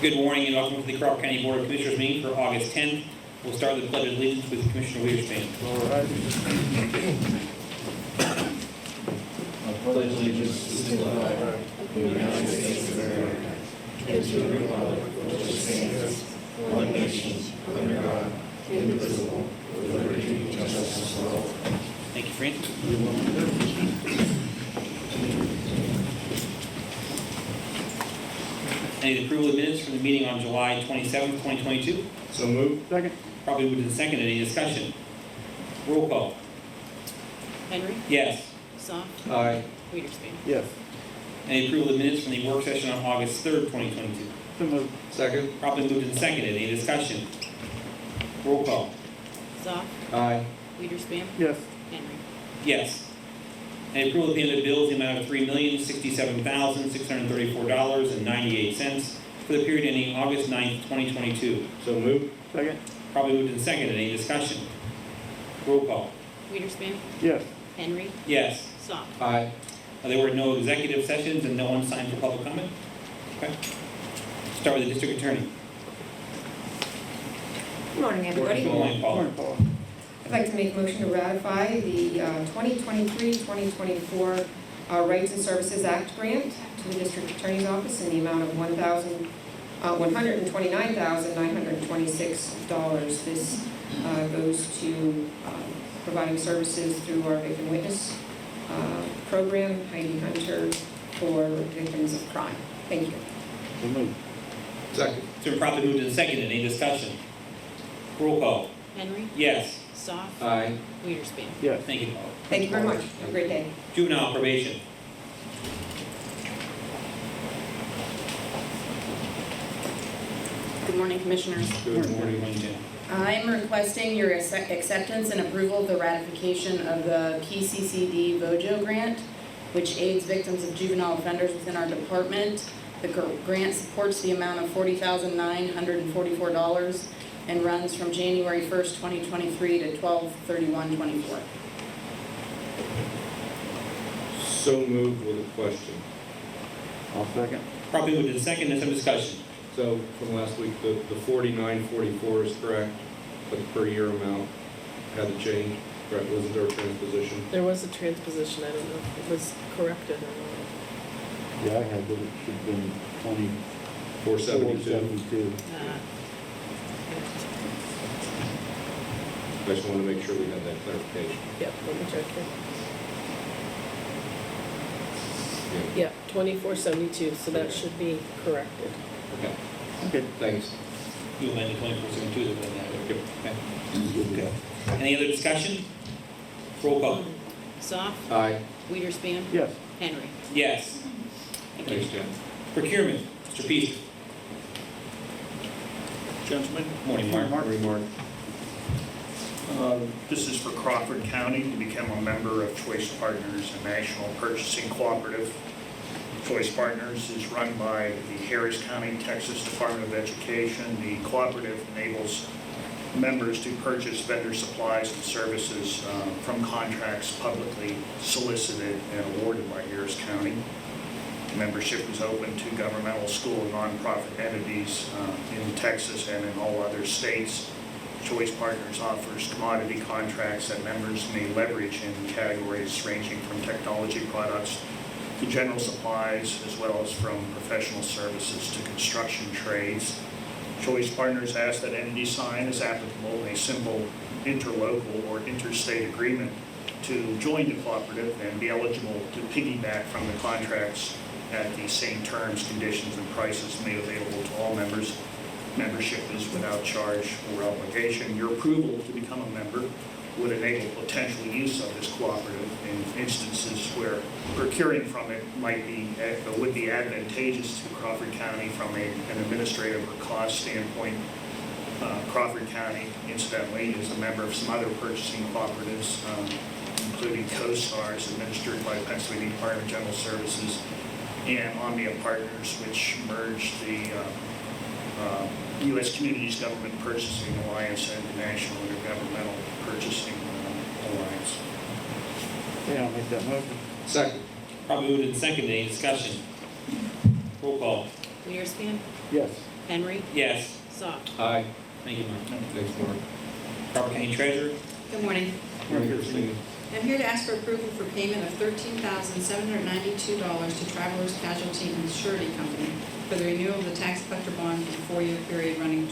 Good morning and welcome to the Crawford County Board of Commissioners meeting for August 10th. We'll start with the Pledge of Allegiance with Commissioner Wiederspan. All right. I pledge allegiance to the flag of the United States of America and to the republic which stands one nation under God, indivisible, with liberty and justice for all. Thank you, Frank. I need approval of minutes from the meeting on July 27th, 2022. So moved. Second. Probably moved in second. Any discussion? Roll call. Henry, Yes. Soft, Aye. Wiederspan. Yes. Any approval of minutes from the work session on August 3rd, 2022. So moved. Second. Probably moved in second. Any discussion? Roll call. Soft, Aye. Wiederspan, Yes. Henry. Yes. Any approval of payment of bills in the amount of $3,067,634.98 for the period ending August 9th, 2022. So moved. Second. Probably moved in second. Any discussion? Roll call. Wiederspan, Yes. Henry, Yes. Soft. Aye. There were no executive sessions and no one signed for public comment? Okay. Start with the district attorney. Good morning, everybody. Good morning, Paul. Morning, Paul. I'd like to make a motion to ratify the 2023-2024 Rights and Services Act grant to the District Attorney's Office in the amount of $129,926. This goes to providing services through our victim witness program, Heidi Hunter, for victims of crime. Thank you. So moved. Second. It's been properly moved in second. Any discussion? Roll call. Henry, Yes. Soft, Aye. Wiederspan. Yes. Thank you, Paul. Thank you very much. Have a great day. Juvenile probation. Good morning, Commissioners. Good morning. Jen. I'm requesting your acceptance and approval of the ratification of the PCCD VOJO grant, which aids victims of juvenile offenders within our department. The grant supports the amount of $40,944 and runs from January 1st, 2023 to 12/31/24. So moved with a question. I'll second. Properly moved in second. There's some discussion. So from last week, the 4944 is correct, but the per year amount had to change. Correct? Wasn't there a transposition? There was a transposition, I don't know if it was corrected or Yeah, I had that it should have been 472. 2472. not. I just want to make sure we had that clarification. Yep, let me check here. Yeah. Yep, 2472, so that should be corrected. Okay. Okay. Thanks. You amended 2472. Yep. Okay. Any other discussion? Roll call. Soft, Aye. Wiederspan, Yes. Henry. Yes. Thank you. Thanks, Jen. Procurement. Mr. Peaster. Gentlemen, Morning, Mark. Morning, Mark. this is for Crawford County to become a member of Choice Partners, a national purchasing cooperative. Choice Partners is run by the Harris County, Texas Department of Education. The cooperative enables members to purchase vendor supplies and services from contracts publicly solicited and awarded by Harris County. Membership is open to governmental, school, and nonprofit entities in Texas and in all other states. Choice Partners offers commodity contracts that members may leverage in categories ranging from technology products to general supplies, as well as from professional services to construction trades. Choice Partners asks that entities sign, as applicable, a simple interlocal or interstate agreement to join the cooperative and be eligible to piggyback from the contracts at the same terms, conditions, and prices made available to all members. Membership is without charge or obligation. Your approval to become a member would enable potential use of this cooperative in instances where procuring from it would be advantageous to Crawford County from an administrative or cost standpoint. Crawford County, incidentally, is a member of some other purchasing cooperatives, including CoStars, administered by Pennsylvania Department of General Services, and Omnia Partners, which merged the U.S. Communities Government Purchasing Alliance and the National Intergovernmental Purchasing Alliance. Okay, I'll make that motion. Second. Probably moved in second. Any discussion? Roll call. Wiederspan, Yes. Henry. Yes. Soft. Aye. Thank you, Mark. Thanks, Mark. Crawford County Treasurer. Good morning. Christine. I'm here to ask for approval for payment of $13,792 to Travelers Casualty and Surety Company for the renewal of the tax collector bond for the four-year period running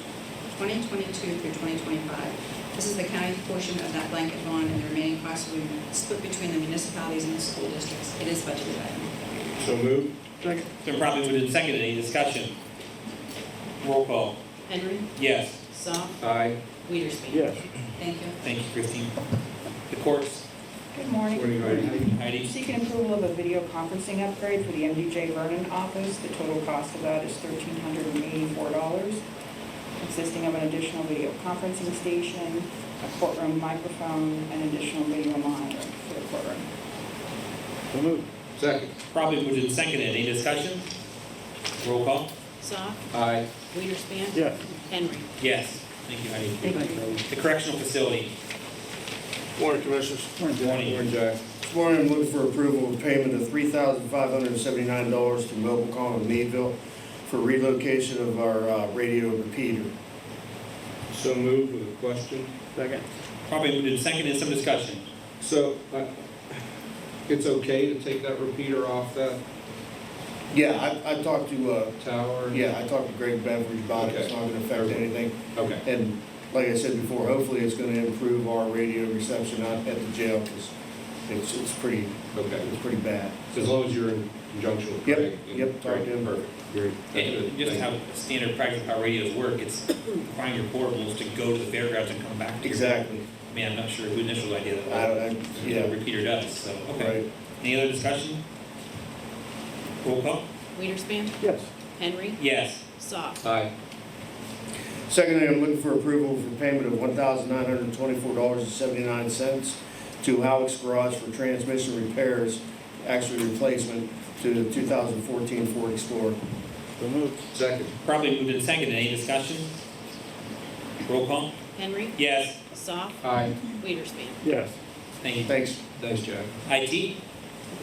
2022 through 2025. This is the county portion of that blanket bond, and the remaining costs will be split between the municipalities and the school districts. It is budgeted item. So moved. Second. It's been properly moved and seconded. Any discussion? Roll call. Henry. Yes. Soft. Aye. Wiederspin. Yes. Thank you. Thank you, Christine. The courts. Good morning. Morning, Heidi. Heidi. Seeking approval of a video conferencing upgrade for the MDJ Vernon office. The total cost of that is $1,384, consisting of an additional video conferencing station, a courtroom microphone, and additional video monitor for the courtroom. So moved. Second. Probably moved and seconded. Any discussion? Roll call. Soft. Aye. Wiederspin. Yes. Henry. Yes. Thank you, Heidi. Thank you. The correctional facility. Morning, Commissioners. Morning, Jack. Morning, Jack. This morning, I'm looking for approval of payment of $3,579 to Mobilecom of Meadville for relocation of our radio repeater. So moved with a question. Second. Probably moved and seconded. Some discussion. So, it's okay to take that repeater off that Yeah, I talked to, tower? I talked to Greg Beveridge about it. It's not gonna affect anything. Okay. And like I said before, hopefully it's gonna improve our radio reception out at the jail, because it's pretty bad. So as long as you're in conjunction with Yep, Craig. yep, talked to him. Perfect. Great. That's good. And just Thank how you. standard practice of how radios work, it's requiring your portables to go to the fairgrounds and come back. Exactly. I mean, I'm not sure who initial idea that was. The Yeah, repeater does, so, okay. right. Any other discussion? Roll call. Wiederspin. Yes. Henry. Yes. Soft. Aye. Secondly, I'm looking for approval for payment of $1,924.79 to Alex Garage for transmission repairs, actually replacement, to the 2014 Ford Explorer. So moved. Second. Probably moved and seconded. Any discussion? Roll call. Henry. Yes. Soft. Aye. Wiederspin. Yes. Thank you. Thanks. Thanks, Jack. IT?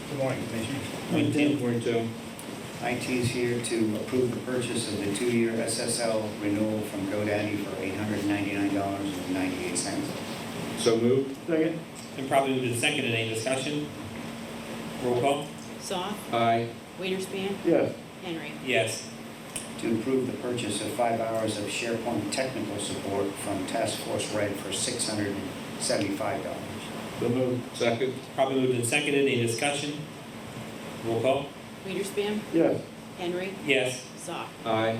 Good morning, Commissioners. Morning, Tim. Morning, Tim. IT is here to approve the purchase of the two-year SSL renewal from GoDaddy for $899.98. So moved. Second. And probably moved and seconded. Any discussion? Roll call. Soft. Aye. Wiederspin. Yes. Henry. Yes. To approve the purchase of 5 hours of SharePoint technical support from Task Force Red for $675. So moved. Second. Probably moved and seconded. Any discussion? Roll call. Wiederspin. Yes. Henry. Yes. Soft. Aye.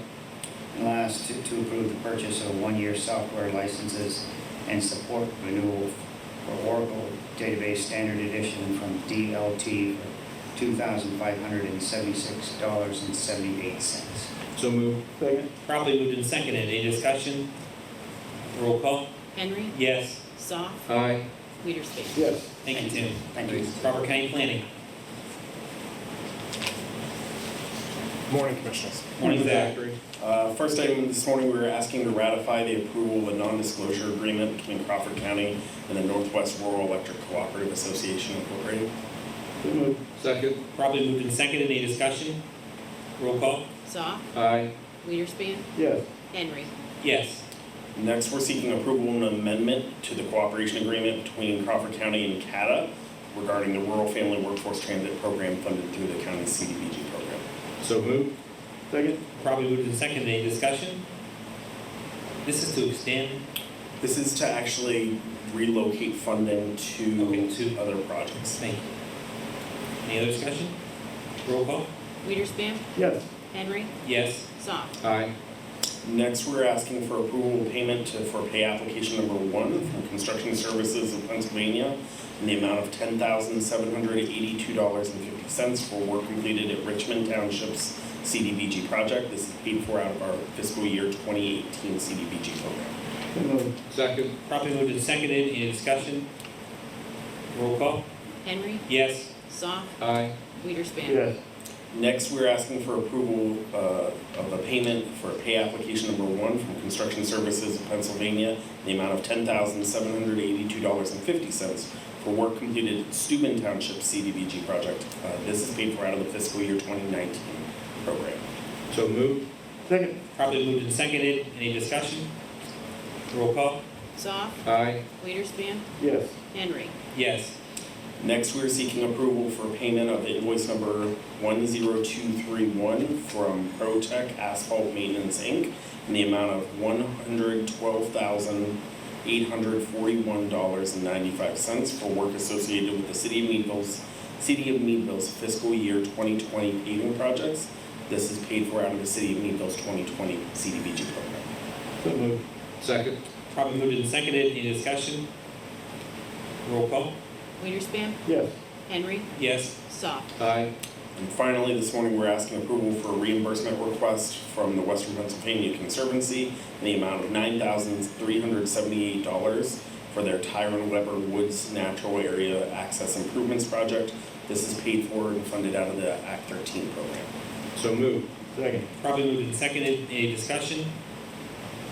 And last, to approve the purchase of 1-year software licenses and support renewal for Oracle Database Standard Edition from DLT for $2,576.78. So moved. Second. Probably moved and seconded. Any discussion? Roll call. Henry. Yes. Soft. Aye. Wiederspin. Yes. Thank you, Tim. Thank you. Crawford County Planning. Morning, Commissioners. Morning, Zach. First item this morning, we were asking to ratify the approval of a non-disclosure agreement between Crawford County and the Northwest Rural Electric Cooperative Association Incorporated. So moved. Second. Probably moved and seconded. Any discussion? Roll call. Soft. Aye. Wiederspin. Yes. Henry. Yes. Next, we're seeking approval of an amendment to the cooperation agreement between Crawford County and CATA regarding the Rural Family Workforce Transit Program funded through the county's CDBG program. So moved. Second. Probably moved and seconded. Any discussion? This is to extend. This is to actually relocate funding Okay, to to- other projects. Thank you. Any other discussion? Roll call. Wiederspin. Yes. Henry. Yes. Soft. Aye. Next, we're asking for approval of payment for pay application number 1 from Construction Services of Pennsylvania in the amount of $10,782.50 for work completed at Richmond Township's CDBG project. This is paid for out of our fiscal year 2018 CDBG program. So moved. Second. Probably moved and seconded. Any discussion? Roll call. Henry. Yes. Soft. Aye. Wiederspin. Yes. Next, we're asking for approval of a payment for pay application number 1 from Construction Services of Pennsylvania in the amount of $10,782.50 for work completed at Steuben Township CDBG project. This is paid for out of the fiscal year 2019 program. So moved. Second. Probably moved and seconded. Any discussion? Roll call. Zoff, Aye. Weiderspan, Yes. Henry. Yes. Next, we're seeking approval for payment of invoice number 10231 from ProTech Asphalt Maintenance, Inc. in the amount of $112,841.95 for work associated with the City of Meadville's fiscal year 2020 paving projects. This is paid for out of the City of Meadville's 2020 CDBG program. So moved. Second. Probably moved and seconded. Any discussion? Roll call. Weiderspan, Yes. Henry, Yes. Zoff. Aye. And finally, this morning, we're asking approval for a reimbursement request from the Western Pennsylvania Conservancy in the amount of $9,378 for their Tyrone Weber Woods Natural Area Access Improvements Project. This is paid for and funded out of the Act 13 program. So moved. Second. Probably moved and seconded. Any discussion?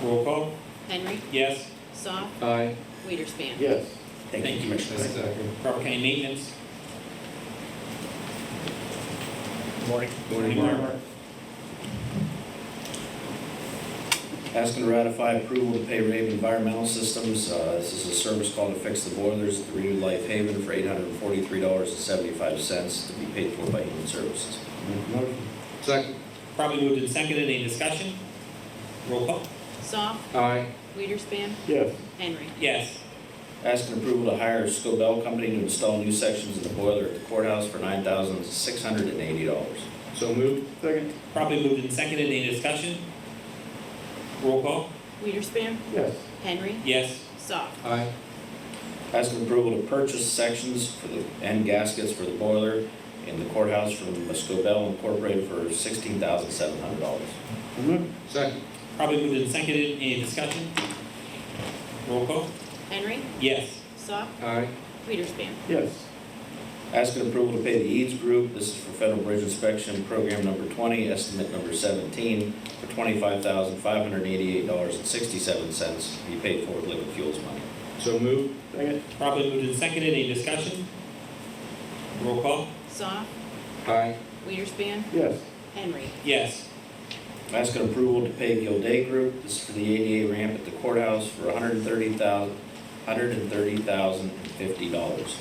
Roll call. Henry, Yes. Zoff, Aye. Weiderspan. Yes. Thank you, Commissioners. Crawford County Maintenance. Morning. Morning, Mark. Asking to ratify approval to pay Rave Environmental Systems. This is a service call to fix the boilers at the Renewed Life Haven for $843.75 to be paid for by Human Services. Motion. Second. Probably moved and seconded. Any discussion? Roll call. Zoff, Aye. Weiderspan, Yes. Henry. Yes. Asking approval to hire Scobell Company to install new sections of the boiler at the courthouse for $9,680. So moved. Second. Probably moved and seconded. Any discussion? Roll call. Weiderspan, Yes. Henry, Yes. Zoff. Aye. Asking approval to purchase sections for the end gaskets for the boiler in the courthouse from Scobell Incorporated for $16,700. So moved. Second. Probably moved and seconded. Any discussion? Roll call. Henry, Yes. Zoff, Aye. Weiderspan. Yes. Asking approval to pay the EADS Group, this is for Federal Bridge Inspection Program number 20, estimate number 17, for $25,588.67 to be paid for with liquid fuels money. So moved. Second. Probably moved and seconded. Any discussion? Roll call. Zoff, Aye. Weiderspan, Yes. Henry. Yes. Asking approval to pay Gilday Group, this is for the ADA ramp at the courthouse for $130,050.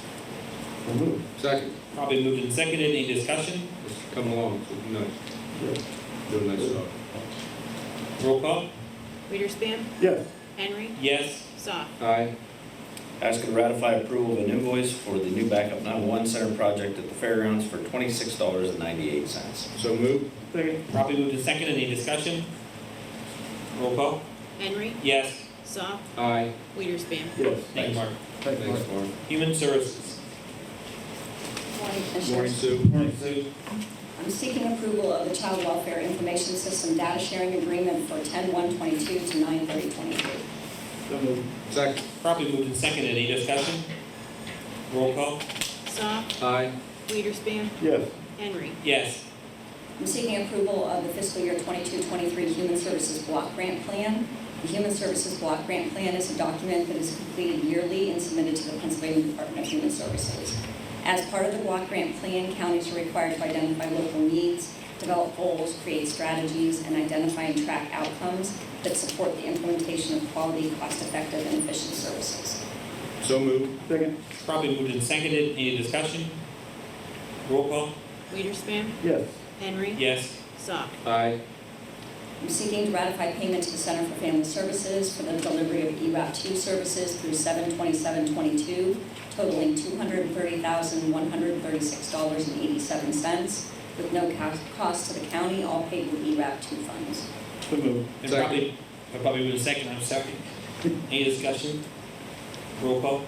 So moved. Second. Probably moved and seconded. Any discussion? Just come along. It's nice. Yes. Do a nice job. Roll call. Weiderspan, Yes. Henry, Yes. Zoff. Aye. Asking to ratify approval of an invoice for the new backup 911 center project at the fairgrounds for $26.98. So moved. Second. Probably moved and seconded. Any discussion? Roll call. Henry, Yes. Zoff, Aye. Weiderspan. Yes. Thank you, Mark. Thanks, Mark. Thanks, Mark. Human Services. Morning, Morning, Commissioners. Sue. Morning, Sue. I'm seeking approval of the Child Welfare Information System Data Sharing Agreement for 10/1/22 to 9/30/23. So moved. Second. Probably moved and seconded. Any discussion? Roll call. Zoff, Aye. Weiderspan, Yes. Henry. Yes. I'm seeking approval of the fiscal year 22-23 Human Services Block Grant Plan. The Human Services Block Grant Plan is a document that is completed yearly and submitted to the Pennsylvania Department of Human Services. As part of the block grant plan, counties are required to identify local needs, develop goals, create strategies, and identify and track outcomes that support the implementation of quality, cost-effective, and efficient services. So moved. Second. Probably moved and seconded. Any discussion? Roll call. Weiderspan, Yes. Henry, Yes. Zoff. Aye. I'm seeking to ratify payment to the Center for Family Services for the delivery of ERAP 2 services through 7/27/22, totaling $230,136.87, with no cost to the county, all paid with ERAP 2 funds. So moved. And Second. probably moved and seconded. I'm sorry. Any discussion? Roll call.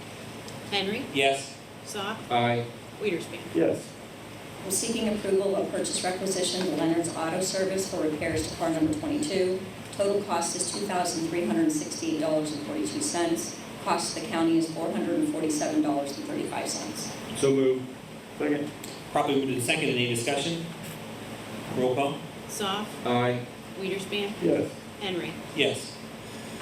Henry, Yes. Zoff, Aye. Weiderspan. Yes. I'm seeking approval of purchase requisition to Leonard's Auto Service for repairs to car number 22. Total cost is $2,368.42. Cost to the county is $447.35. So moved. Second. Probably moved and seconded. Any discussion? Roll call. Zoff, Aye. Weiderspan, Yes. Henry. Yes.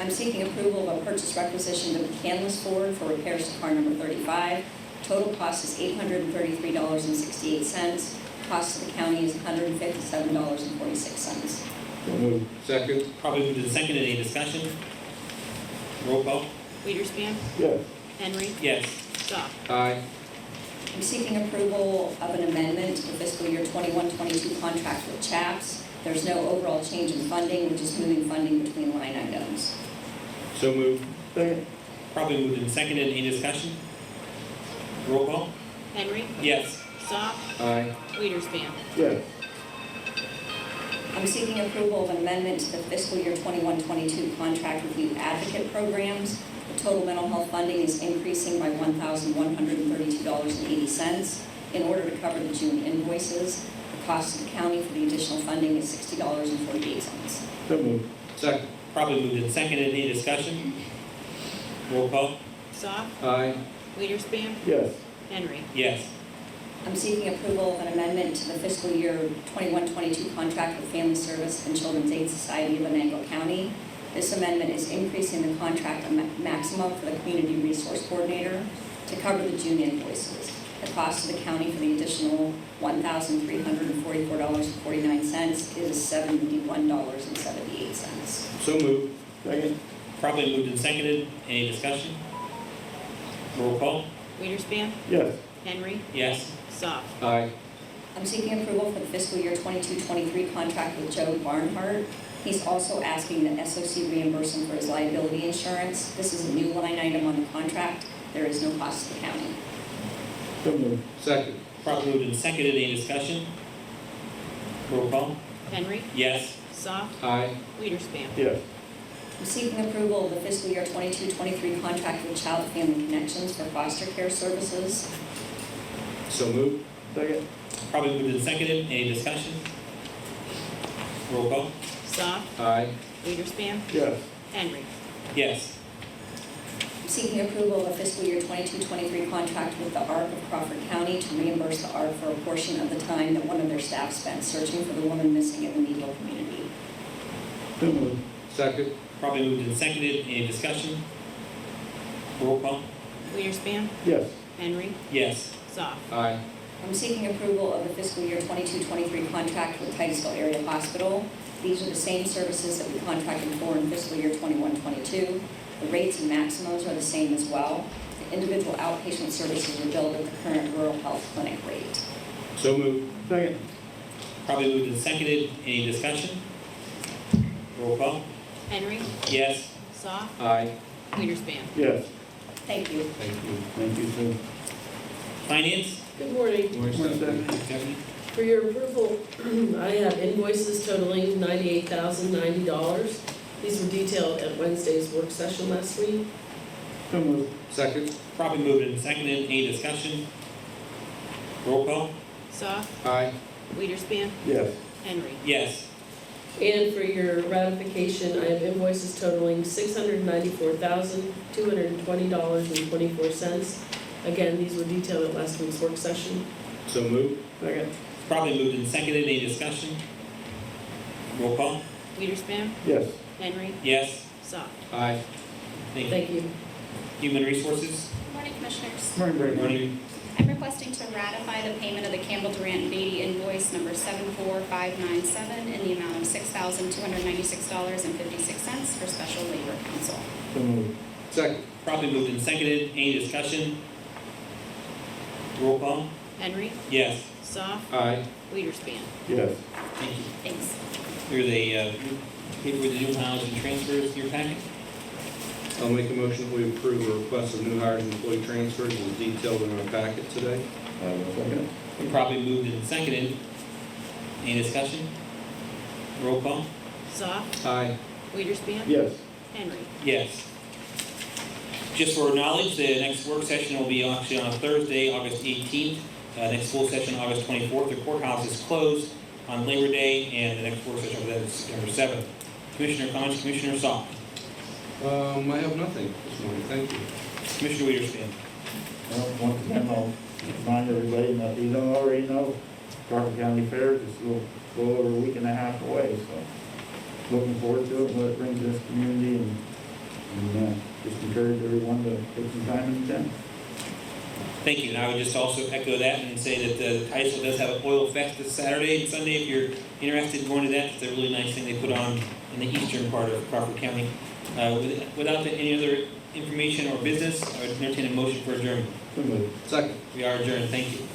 I'm seeking approval of a purchase requisition to McCandless Ford for repairs to car number 35. Total cost is $833.68. Cost to the county is $157.46. So So moved. Second. Probably moved and seconded. Any discussion? Roll call. Weiderspan, Yes. Henry, Yes. Goff. Aye. I'm seeking approval of an amendment to the fiscal year 21-22 contract with CHAPS. There's no overall change in funding, we're just moving funding between line items. So moved. Second. Probably moved and seconded. Any discussion? Roll call. Henry, Yes. Goff, Aye. Weiderspan, Yes. I'm seeking approval of an amendment to the fiscal year 21-22 contract with youth advocate programs. The total mental health funding is increasing by $1,132.80 in order to cover the June invoices. The cost of the county for the additional funding is $60.48. So moved. Second. Probably moved and seconded. Any discussion? Roll call. Goff, Aye. Weiderspan, Yes. Henry, Yes. I'm seeking approval of an amendment to the fiscal year 21-22 contract with Family Service and Children's Aid Society of Venango County. This amendment is increasing the contract maximum for the Community Resource Coordinator to cover the June invoices. The cost of the county for the additional $1,344.49 is $71.78. So moved. Second. Probably moved and seconded. Any discussion? Roll call. Weiderspan, Yes. Henry, Yes. Goff. Aye. I'm seeking approval for the fiscal year 22-23 contract with Joe Barnhart. He's also asking that SOC reimburse him for his liability insurance. This is a new line item on the contract. There is no cost to the county. So moved. Second. Probably moved and seconded. Any discussion? Roll call. Henry, Yes. Goff, Aye. Weiderspan, Yes. I'm seeking approval of the fiscal year 22-23 contract with Child and Family Connections for foster care services. So moved. Second. Probably moved and seconded. Any discussion? Roll call. Goff, Aye. Weiderspan, Yes. Henry, Yes. I'm seeking approval of a fiscal year 22-23 contract with the ARC of Crawford County to reimburse the ARC for a portion of the time that one of their staff spent searching for the woman missing in the Meadville community. So moved. Second. Probably moved and seconded. Any discussion? Roll call. Weiderspan, Yes. Henry, Yes. Goff. Aye. I'm seeking approval of the fiscal year 22-23 contract with Titusville Area Hospital. These are the same services that we contracted for in fiscal year 21-22. The rates and maximums are the same as well. The individual outpatient services are billed at the current rural health clinic rate. So moved. Second. Probably moved and seconded. Any discussion? Roll call. Henry, Yes. Goff, Aye. Weiderspan. Yes. Thank you. Thank you. Thank you, Sue. Finance? Good morning. Stephanie? For your approval, I have invoices totaling $98,090. These were detailed at Wednesday's work session last week. So moved. Second. Probably moved and seconded. Any discussion? Roll call. Goff, Aye. Weiderspan, Yes. Henry. Yes. And for your ratification, I have invoices totaling $694,220.24. Again, these were detailed at last week's work session. So moved. Second. Probably moved and seconded. Any discussion? Roll call. Weiderspan, Yes. Henry, Yes. Goff. Aye. Thank you. Thank you. Human Resources? Good morning, Commissioners. Morning, Good Brady. morning. I'm requesting to ratify the payment of the Campbell Durant Beatty invoice number 74597 in the amount of $6,296.56 for special labor counsel. So moved. Second. Probably moved and seconded. Any discussion? Roll call. Henry, Yes. Goff, Aye. Weiderspan. Yes. Thank you. Thanks. Here are the paper with the new hires and transfers in your packet. I'll make a motion that we approve a request of new hires and employee transfers as detailed in our packet today. I will second. Probably moved and seconded. Any discussion? Roll call. Goff, Aye. Weiderspan, Yes. Henry. Yes. Just for knowledge, the next work session will be actually on Thursday, August 18th. Next full session, August 24th. The courthouse is closed on Labor Day, and the next work session will be September 7th. Commissioner comments, Commissioner Saul. I have nothing this morning, thank you. Commissioner Weiderspan. Well, once again, I'll remind everybody, and if you don't already know, Crawford County Fair is just a little over a week and a half away, so looking forward to it, what it brings to this community, and just encourage everyone to take some time and attend. Thank you, and I would just also echo that and say that Titusville does have an oil fest this Saturday and Sunday. If you're interested in going to that, it's a really nice thing they put on in the eastern part of Crawford County. Without any other information or business, I would entertain a motion for adjournment. So moved. Second. We are adjourned, thank you.